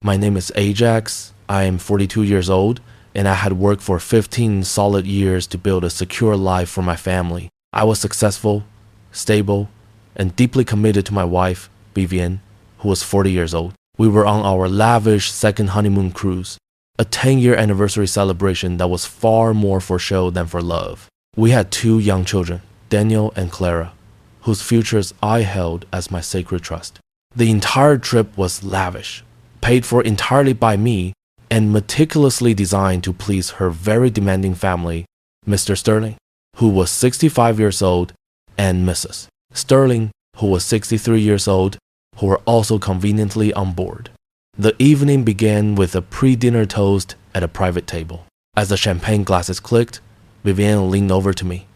My name is Ajax, I am 42 years old, and I had worked for 15 solid years to build a secure life for my family. I was successful, stable, and deeply committed to my wife, Vivienne, who was 40 years old. We were on our lavish second honeymoon cruise, a 10-year anniversary celebration that was far more for show than for love. We had 2 young children, Daniel and Clara, whose futures I held as my sacred trust. The entire trip was lavish, paid for entirely by me, and meticulously designed to please her very demanding family, Mr. Sterling, who was 65 years old, and Mrs. Sterling, who was 63 years old, who were also conveniently on board. The evening began with a pre-dinner toast at a private table. As the champagne glasses clicked, Vivienne leaned over to me.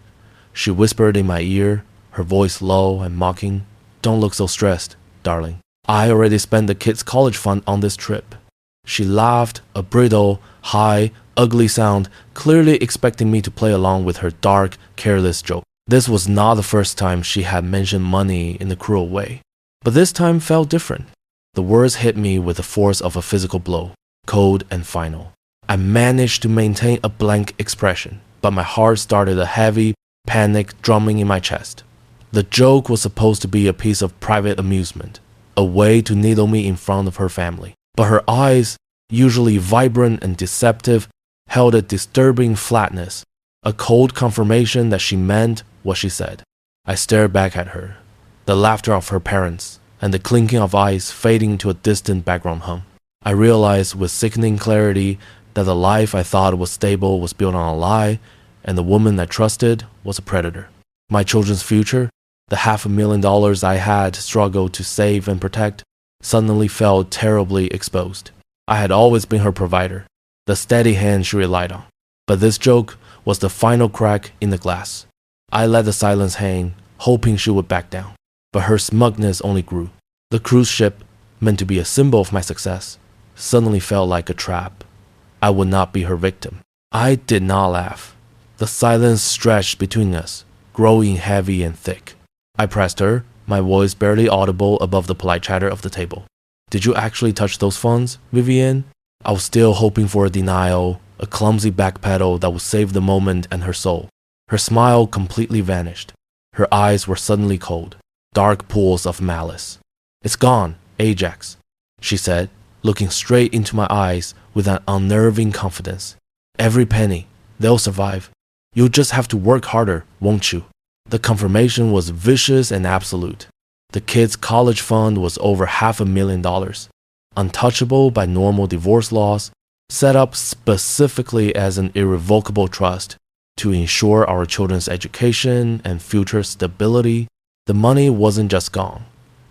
She whispered in my ear, her voice low and mocking, "Don't look so stressed, darling. I already spent the kids' college fund on this trip." She laughed, a brittle, high, ugly sound, clearly expecting me to play along with her dark, careless joke. This was not the first time she had mentioned money in a cruel way, but this time felt different. The words hit me with the force of a physical blow, cold and final. I managed to maintain a blank expression, but my heart started a heavy, panic drumming in my chest. The joke was supposed to be a piece of private amusement, a way to needle me in front of her family. But her eyes, usually vibrant and deceptive, held a disturbing flatness, a cold confirmation that she meant what she said. I stared back at her, the laughter of her parents, and the clinking of ice fading to a distant background hum. I realized with sickening clarity that the life I thought was stable was built on a lie, and the woman I trusted was a predator. My children's future, the $500,000 I had struggled to save and protect, suddenly felt terribly exposed. I had always been her provider, the steady hand she relied on. But this joke was the final crack in the glass. I let the silence hang, hoping she would back down. But her smugness only grew. The cruise ship, meant to be a symbol of my success, suddenly felt like a trap. I would not be her victim. I did not laugh. The silence stretched between us, growing heavy and thick. I pressed her, my voice barely audible above the polite chatter of the table. "Did you actually touch those funds, Vivienne?" I was still hoping for a denial, a clumsy backpedal that would save the moment and her soul. Her smile completely vanished. Her eyes were suddenly cold, dark pools of malice. "It's gone, Ajax," she said, looking straight into my eyes with an unnerving confidence. "Every penny, they'll survive. You'll just have to work harder, won't you?" The confirmation was vicious and absolute. The kids' college fund was over $500,000, untouchable by normal divorce laws, set up specifically as an irrevocable trust to ensure our children's education and future stability. The money wasn't just gone.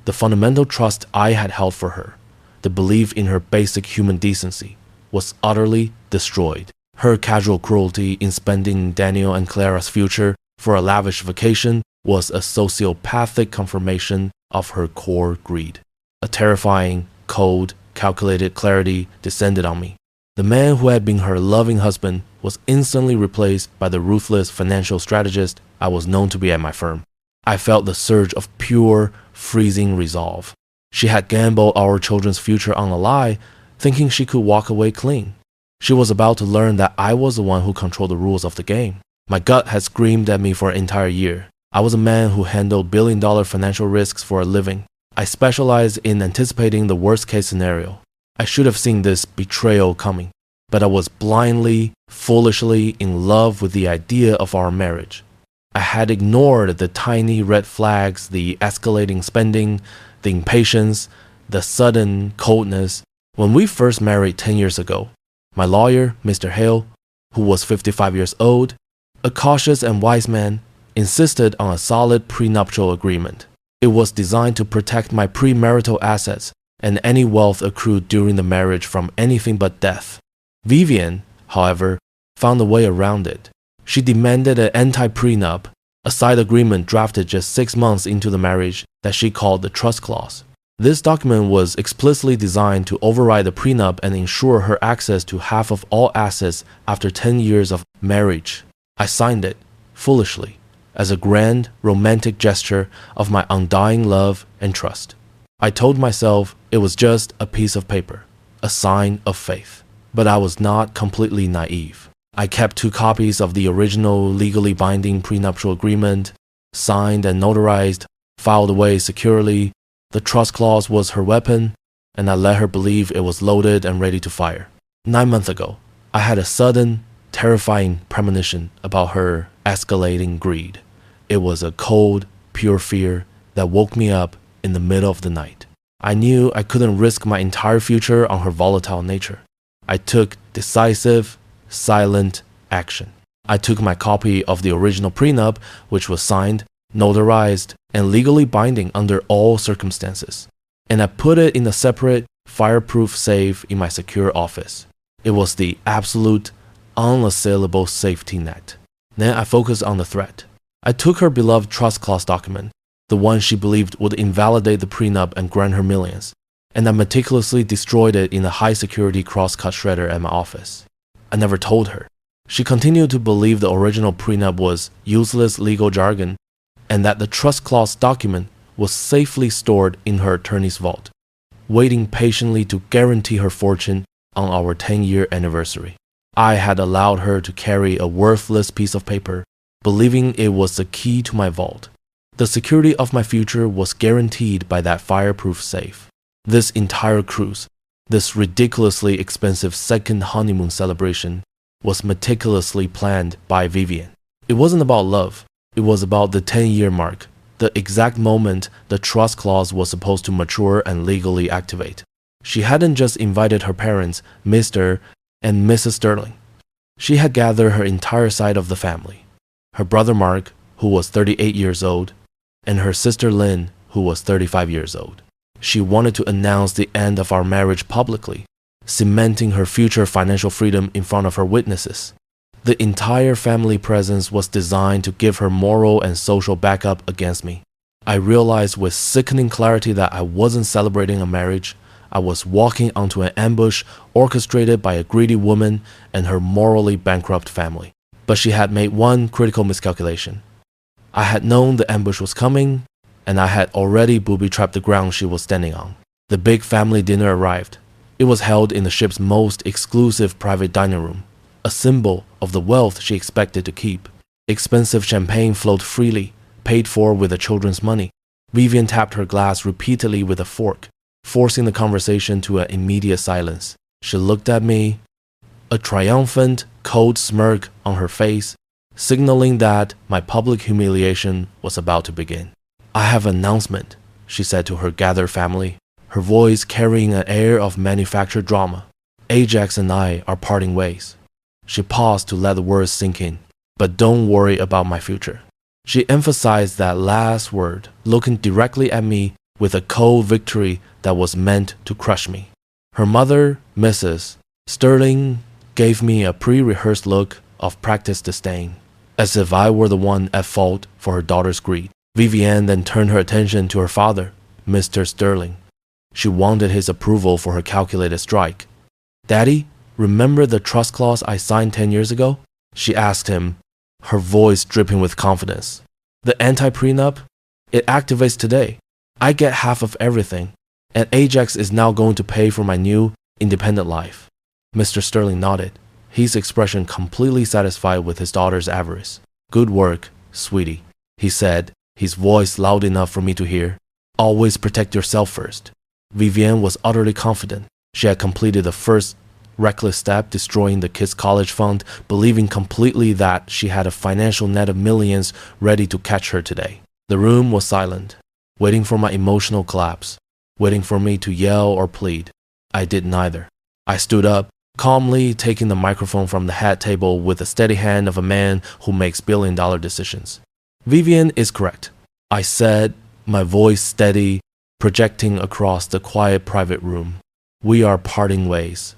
The fundamental trust I had held for her, the belief in her basic human decency, was utterly destroyed. Her casual cruelty in spending Daniel and Clara's future for a lavish vacation was a sociopathic confirmation of her core greed. A terrifying, cold, calculated clarity descended on me. The man who had been her loving husband was instantly replaced by the ruthless financial strategist I was known to be at my firm. I felt the surge of pure, freezing resolve. She had gambled our children's future on a lie, thinking she could walk away clean. She was about to learn that I was the one who controlled the rules of the game. My gut had screamed at me for an entire year. I was a man who handled billion-dollar financial risks for a living. I specialized in anticipating the worst-case scenario. I should have seen this betrayal coming, but I was blindly, foolishly in love with the idea of our marriage. I had ignored the tiny red flags, the escalating spending, the impatience, the sudden coldness. When we first married 10 years ago, my lawyer, Mr. Hale, who was 55 years old, a cautious and wise man, insisted on a solid prenuptial agreement. It was designed to protect my premarital assets and any wealth accrued during the marriage from anything but death. Vivienne, however, found a way around it. She demanded an anti-prenup, a side agreement drafted just 6 months into the marriage that she called the trust clause. This document was explicitly designed to override the prenup and ensure her access to half of all assets after 10 years of marriage. I signed it, foolishly, as a grand, romantic gesture of my undying love and trust. I told myself it was just a piece of paper, a sign of faith. But I was not completely naive. I kept 2 copies of the original legally binding prenuptial agreement, signed and notarized, filed away securely. The trust clause was her weapon, and I let her believe it was loaded and ready to fire. 9 months ago, I had a sudden, terrifying premonition about her escalating greed. It was a cold, pure fear that woke me up in the middle of the night. I knew I couldn't risk my entire future on her volatile nature. I took decisive, silent action. I took my copy of the original prenup, which was signed, notarized, and legally binding under all circumstances, and I put it in a separate, fireproof safe in my secure office. It was the absolute, unassailable safety net. Then I focused on the threat. I took her beloved trust clause document, the one she believed would invalidate the prenup and grant her millions, and I meticulously destroyed it in a high-security cross-cut shredder at my office. I never told her. She continued to believe the original prenup was useless legal jargon, and that the trust clause document was safely stored in her attorney's vault, waiting patiently to guarantee her fortune on our 10-year anniversary. I had allowed her to carry a worthless piece of paper, believing it was the key to my vault. The security of my future was guaranteed by that fireproof safe. This entire cruise, this ridiculously expensive second honeymoon celebration, was meticulously planned by Vivienne. It wasn't about love. It was about the 10-year mark, the exact moment the trust clause was supposed to mature and legally activate. She hadn't just invited her parents, Mr. and Mrs. Sterling. She had gathered her entire side of the family. Her brother Mark, who was 38 years old, and her sister Lynn, who was 35 years old. She wanted to announce the end of our marriage publicly, cementing her future financial freedom in front of her witnesses. The entire family presence was designed to give her moral and social backup against me. I realized with sickening clarity that I wasn't celebrating a marriage. I was walking onto an ambush orchestrated by a greedy woman and her morally bankrupt family. But she had made one critical miscalculation. I had known the ambush was coming, and I had already booby-trapped the ground she was standing on. The big family dinner arrived. It was held in the ship's most exclusive private dining room, a symbol of the wealth she expected to keep. Expensive champagne flowed freely, paid for with the children's money. Vivienne tapped her glass repeatedly with a fork, forcing the conversation to an immediate silence. She looked at me, a triumphant, cold smirk on her face, signaling that my public humiliation was about to begin. "I have an announcement," she said to her gathered family, her voice carrying an air of manufactured drama. "Ajax and I are parting ways." She paused to let the words sink in. "But don't worry about my future." She emphasized that last word, looking directly at me with a cold victory that was meant to crush me. Her mother, Mrs. Sterling, gave me a pre-rehearsed look of practiced disdain, as if I were the one at fault for her daughter's greed. Vivienne then turned her attention to her father, Mr. Sterling. She wanted his approval for her calculated strike. "Daddy, remember the trust clause I signed 10 years ago?" she asked him, her voice dripping with confidence. "The anti-prenup? It activates today. I get half of everything, and Ajax is now going to pay for my new, independent life." Mr. Sterling nodded, his expression completely satisfied with his daughter's avarice. "Good work, sweetie," he said, his voice loud enough for me to hear. "Always protect yourself first." Vivienne was utterly confident. She had completed the first reckless step, destroying the kids' college fund, believing completely that she had a financial net of millions ready to catch her today. The room was silent, waiting for my emotional collapse, waiting for me to yell or plead. I did neither. I stood up, calmly taking the microphone from the hat table with the steady hand of a man who makes billion-dollar decisions. "Vivienne is correct," I said, my voice steady, projecting across the quiet private room. "We are parting ways."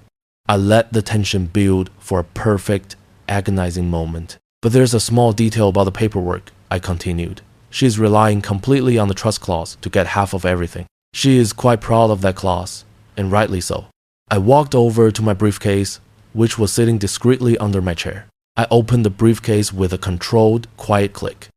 I let the tension build for a perfect, agonizing moment. "But there's a small detail about the paperwork," I continued. "She is relying completely on the trust clause to get half of everything. She is quite proud of that clause, and rightly so." I walked over to my briefcase, which was sitting discreetly under my chair. I opened the briefcase with a controlled, quiet click.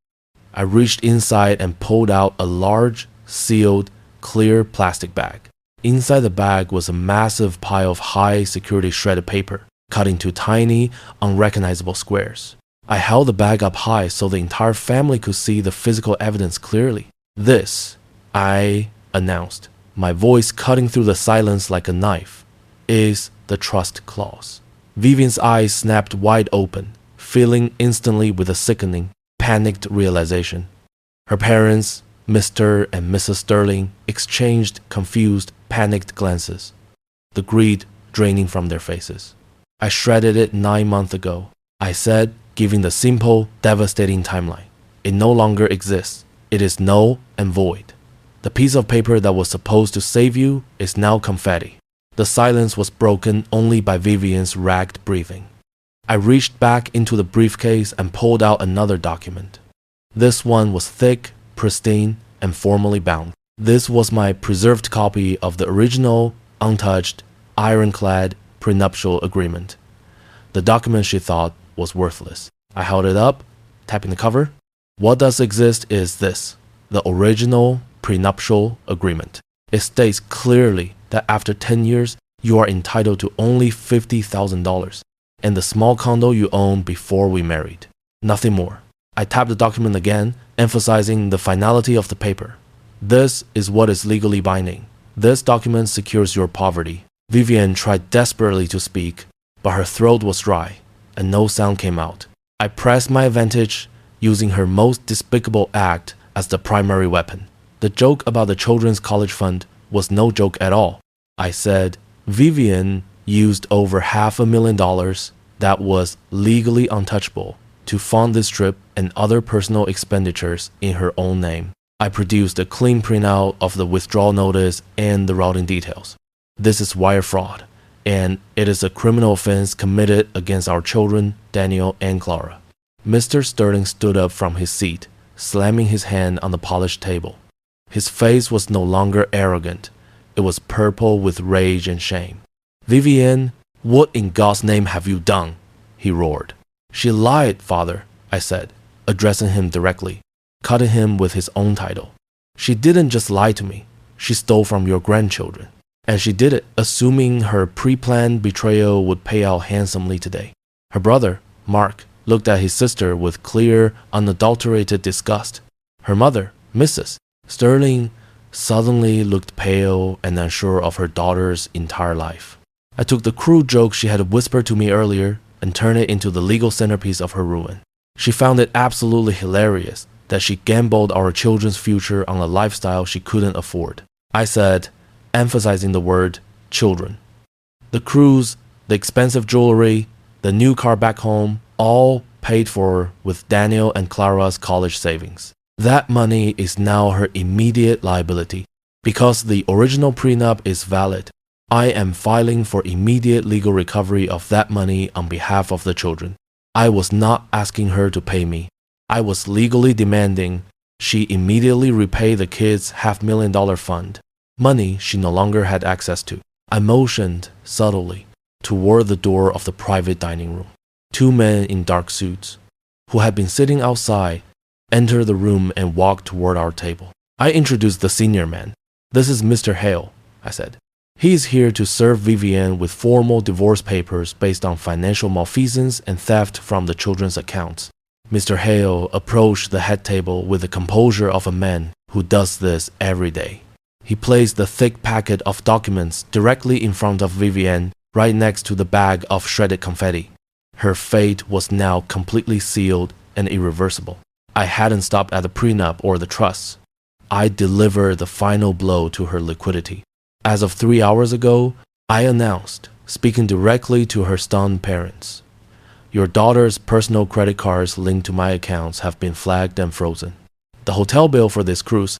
I reached inside and pulled out a large, sealed, clear plastic bag. Inside the bag was a massive pile of high-security shredded paper, cut into tiny, unrecognizable squares. I held the bag up high so the entire family could see the physical evidence clearly. "This," I announced, my voice cutting through the silence like a knife, "is the trust clause." Vivienne's eyes snapped wide open, filling instantly with a sickening, panicked realization. Her parents, Mr. and Mrs. Sterling, exchanged confused, panicked glances, the greed draining from their faces. "I shredded it 9 months ago," I said, giving the simple, devastating timeline. "It no longer exists. It is null and void. The piece of paper that was supposed to save you is now confetti." The silence was broken only by Vivienne's ragged breathing. I reached back into the briefcase and pulled out another document. This one was thick, pristine, and formally bound. This was my preserved copy of the original, untouched, ironclad prenuptial agreement. The document she thought was worthless. I held it up, tapping the cover. "What does exist is this, the original prenuptial agreement. It states clearly that after 10 years, you are entitled to only $50,000 and the small condo you owned before we married. Nothing more." I tapped the document again, emphasizing the finality of the paper. "This is what is legally binding. This document secures your poverty." Vivienne tried desperately to speak, but her throat was dry, and no sound came out. I pressed my advantage, using her most despicable act as the primary weapon. The joke about the children's college fund was no joke at all. I said, "Vivienne used over $500,000 that was legally untouchable to fund this trip and other personal expenditures in her own name." I produced a clean printout of the withdrawal notice and the routing details. "This is wire fraud, and it is a criminal offense committed against our children, Daniel and Clara." Mr. Sterling stood up from his seat, slamming his hand on the polished table. His face was no longer arrogant. It was purple with rage and shame. "Vivienne, what in God's name have you done?" he roared. "She lied, father," I said, addressing him directly, cutting him with his own title. "She didn't just lie to me. She stole from your grandchildren. And she did it, assuming her pre-planned betrayal would pay out handsomely today." Her brother, Mark, looked at his sister with clear, unadulterated disgust. Her mother, Mrs. Sterling, suddenly looked pale and unsure of her daughter's entire life. I took the cruel joke she had whispered to me earlier and turned it into the legal centerpiece of her ruin. She found it absolutely hilarious that she gambled our children's future on a lifestyle she couldn't afford. I said, emphasizing the word children. "The cruise, the expensive jewelry, the new car back home, all paid for with Daniel and Clara's college savings. That money is now her immediate liability. Because the original prenup is valid, I am filing for immediate legal recovery of that money on behalf of the children. I was not asking her to pay me. I was legally demanding she immediately repay the kids' $500,000 fund, money she no longer had access to." I motioned subtly toward the door of the private dining room. 2 men in dark suits, who had been sitting outside, entered the room and walked toward our table. I introduced the senior man. "This is Mr. Hale," I said. "He is here to serve Vivienne with formal divorce papers based on financial malfeasance and theft from the children's accounts." Mr. Hale approached the head table with the composure of a man who does this every day. He placed the thick packet of documents directly in front of Vivienne, right next to the bag of shredded confetti. Her fate was now completely sealed and irreversible. I hadn't stopped at the prenup or the trusts. I delivered the final blow to her liquidity. As of 3 hours ago, I announced, speaking directly to her stunned parents, "Your daughter's personal credit cards linked to my accounts have been flagged and frozen. The hotel bill for this cruise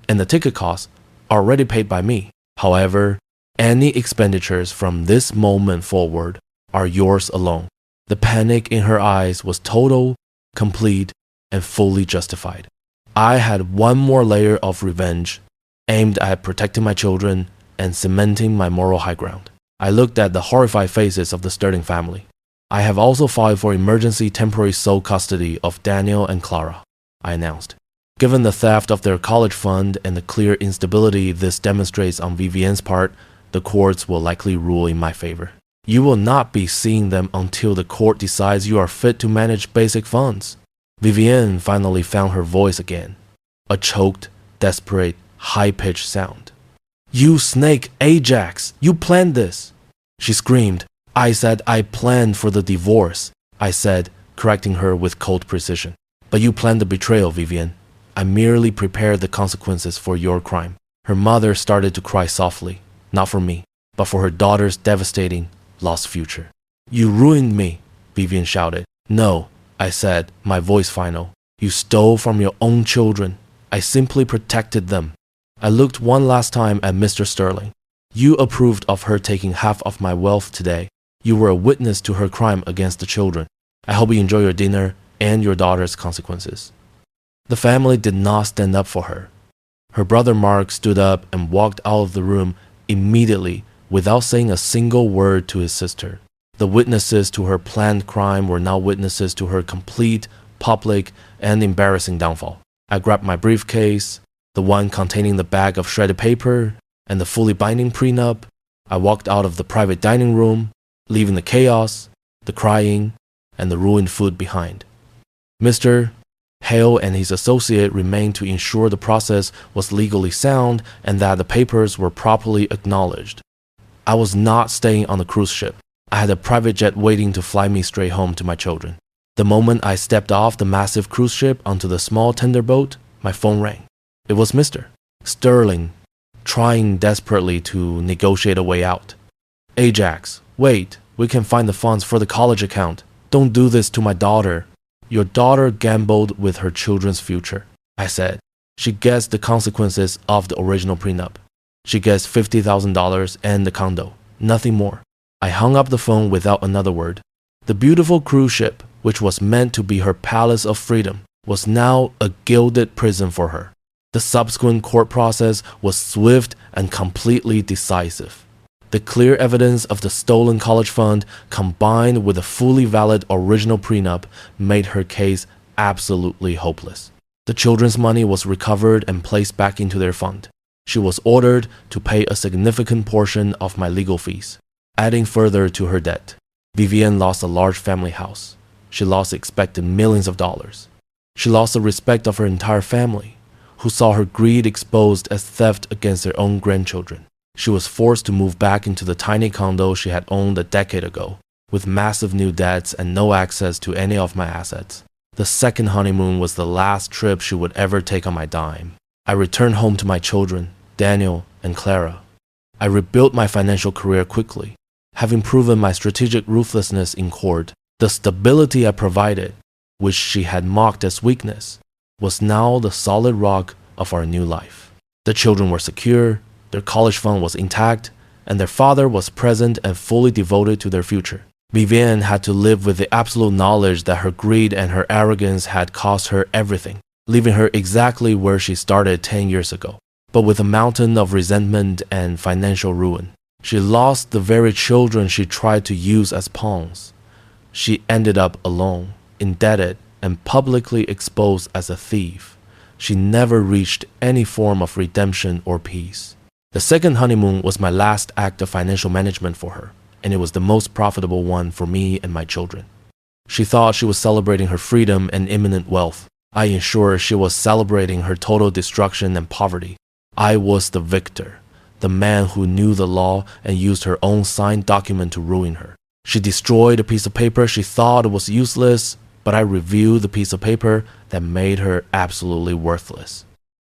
and the ticket costs are already paid by me. However, any expenditures from this moment forward are yours alone." The panic in her eyes was total, complete, and fully justified. I had one more layer of revenge, aimed at protecting my children and cementing my moral high ground. I looked at the horrified faces of the Sterling family. "I have also filed for emergency temporary sole custody of Daniel and Clara," I announced. Given the theft of their college fund and the clear instability this demonstrates on Vivienne's part, the courts will likely rule in my favor. You will not be seeing them until the court decides you are fit to manage basic funds. Vivienne finally found her voice again. A choked, desperate, high-pitched sound. You snake, Ajax! You planned this! She screamed. I said I planned for the divorce, I said, correcting her with cold precision. But you planned the betrayal, Vivienne. I merely prepared the consequences for your crime. Her mother started to cry softly, not for me, but for her daughter's devastating, lost future. You ruined me, Vivienne shouted. No, I said, my voice final. You stole from your own children. I simply protected them. I looked one last time at Mr. Sterling. You approved of her taking half of my wealth today. You were a witness to her crime against the children. I hope you enjoy your dinner and your daughter's consequences. The family did not stand up for her. Her brother Mark stood up and walked out of the room immediately without saying a single word to his sister. The witnesses to her planned crime were now witnesses to her complete, public, and embarrassing downfall. I grabbed my briefcase, the one containing the bag of shredded paper and the fully binding prenup. I walked out of the private dining room, leaving the chaos, the crying, and the ruined food behind. Mr. Hale and his associate remained to ensure the process was legally sound and that the papers were properly acknowledged. I was not staying on the cruise ship. I had a private jet waiting to fly me straight home to my children. The moment I stepped off the massive cruise ship onto the small tender boat, my phone rang. It was Mr. Sterling, trying desperately to negotiate a way out. Ajax, wait, we can find the funds for the college account. Don't do this to my daughter. Your daughter gambled with her children's future, I said. She guessed the consequences of the original prenup. She guessed $50,000 and the condo, nothing more. I hung up the phone without another word. The beautiful cruise ship, which was meant to be her palace of freedom, was now a gilded prison for her. The subsequent court process was swift and completely decisive. The clear evidence of the stolen college fund combined with a fully valid original prenup made her case absolutely hopeless. The children's money was recovered and placed back into their fund. She was ordered to pay a significant portion of my legal fees, adding further to her debt. Vivienne lost a large family house. She lost expected millions of dollars. She lost the respect of her entire family, who saw her greed exposed as theft against their own grandchildren. She was forced to move back into the tiny condo she had owned a decade ago, with massive new debts and no access to any of my assets. The second honeymoon was the last trip she would ever take on my dime. I returned home to my children, Daniel and Clara. I rebuilt my financial career quickly. Having proven my strategic ruthlessness in court, the stability I provided, which she had mocked as weakness, was now the solid rock of our new life. The children were secure, their college fund was intact, and their father was present and fully devoted to their future. Vivienne had to live with the absolute knowledge that her greed and her arrogance had cost her everything, leaving her exactly where she started 10 years ago, but with a mountain of resentment and financial ruin. She lost the very children she tried to use as pawns. She ended up alone, indebted, and publicly exposed as a thief. She never reached any form of redemption or peace. The second honeymoon was my last act of financial management for her, and it was the most profitable one for me and my children. She thought she was celebrating her freedom and imminent wealth. I ensured she was celebrating her total destruction and poverty. I was the victor, the man who knew the law and used her own signed document to ruin her. She destroyed a piece of paper she thought was useless, but I reviewed the piece of paper that made her absolutely worthless.